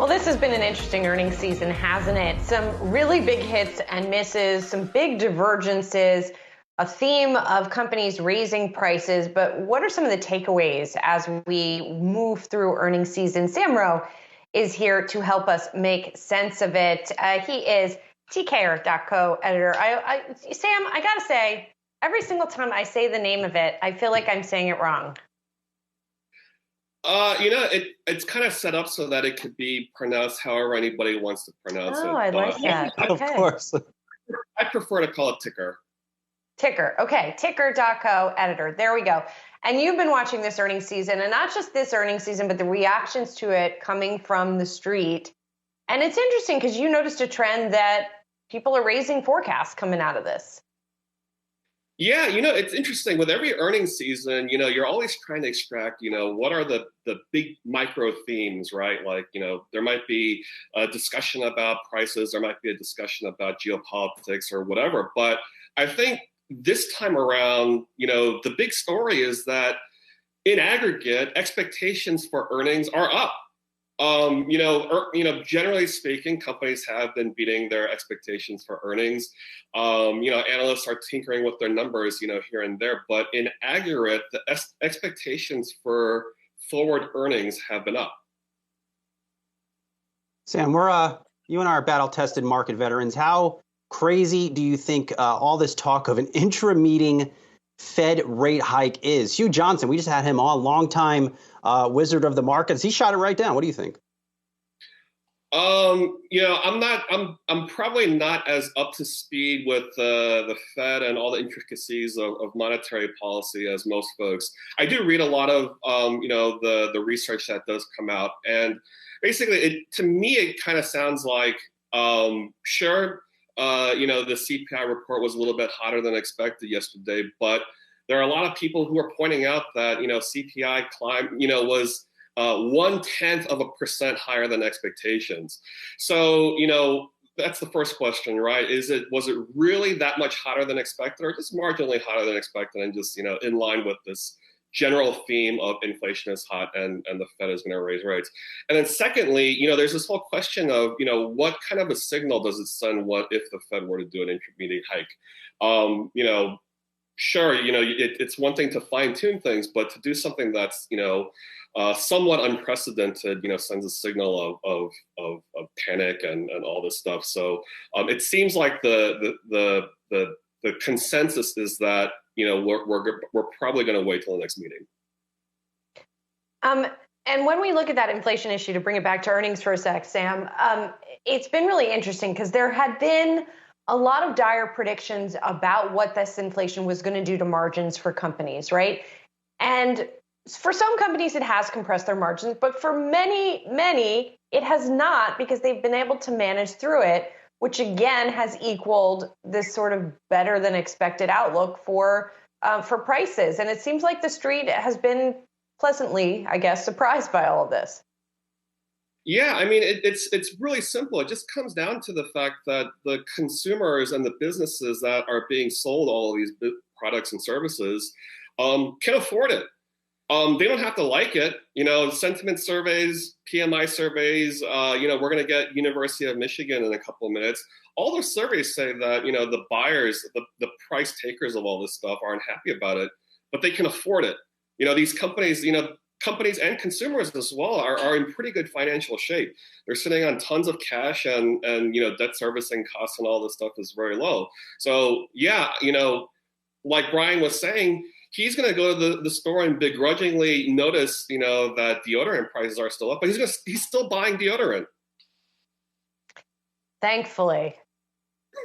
Well, this has been an interesting earnings season, hasn't it? Some really big hits and misses, some big divergences, a theme of companies raising prices. But what are some of the takeaways as we move through earnings season? Sam Rowe is here to help us make sense of it. He is TKR.co editor. Sam, I got to say, every single time I say the name of it, I feel like I'm saying it wrong. It's kind of set up so that it could be pronounced however anybody wants to pronounce it. Oh, I like that. Okay. Of course. I prefer to call it ticker. Ticker. Okay. Ticker.co editor. There we go. And you've been watching this earnings season, and not just this earnings season, but the reactions to it coming from the street. And it's interesting because you noticed a trend that people are raising forecasts coming out of this. Yeah, it's interesting. With every earnings season, you're always trying to extract, what are the big micro themes, right? Like, there might be a discussion about prices, there might be a discussion about geopolitics or whatever. But I think this time around, the big story is that in aggregate, expectations for earnings are up. Generally speaking, companies have been beating their expectations for earnings. Analysts are tinkering with their numbers, here and there. But in aggregate, the expectations for forward earnings have been up. Sam, you and I are battle-tested market veterans. How crazy do you think all this talk of an intra-meeting Fed rate hike is? Hugh Johnson, we just had him on, longtime wizard of the markets. He shot it right down. What do you think? I'm probably not as up to speed with the Fed and all the intricacies of monetary policy as most folks. I do read a lot of, the research that does come out. And basically, to me, it kind of sounds like, sure, the CPI report was a little bit hotter than expected yesterday, but there are a lot of people who are pointing out that, CPI climb, was 0.1% higher than expectations. So, that's the first question, right? Was it really that much hotter than expected, or just marginally hotter than expected and just, in line with this general theme of inflation is hot and the Fed is going to raise rates? And then secondly, there's this whole question of, what kind of a signal does it send if the Fed were to do an intermediate hike? Sure, it's one thing to fine tune things, but to do something that's, somewhat unprecedented, sends a signal of panic and all this stuff. So it seems like the consensus is that, we're probably going to wait till the next meeting. And when we look at that inflation issue, to bring it back to earnings for a sec, Sam, it's been really interesting because there had been a lot of dire predictions about what this inflation was going to do to margins for companies, right? And for some companies, it has compressed their margins, but for many, it has not, because they've been able to manage through it, which again has equaled this sort of better than expected outlook for prices. And it seems like the street has been pleasantly, I guess, surprised by all of this. Yeah, I mean, it's really simple. It just comes down to the fact that the consumers and the businesses that are being sold all of these products and services can afford it. They don't have to like it. Sentiment surveys, PMI surveys, we're going to get University of Michigan in a couple of minutes. All those surveys say that, the buyers, the price takers of all this stuff aren't happy about it, but they can afford it. These companies, companies and consumers as well are in pretty good financial shape. They're sitting on tons of cash and debt servicing costs and all this stuff is very low. So yeah, like Brian was saying, he's going to go to the store and begrudgingly notice, that deodorant prices are still up, but he's still buying deodorant. Thankfully.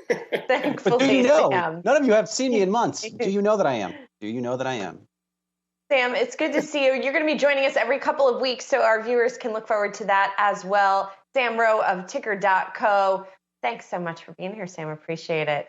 But do you know? Sam. None of you have seen me in months. Do you know that I am? Do you know that I am? Sam, it's good to see you. You're going to be joining us every couple of weeks, so our viewers can look forward to that as well. Sam Rowe of Ticker.co. Thanks so much for being here, Sam. Appreciate it.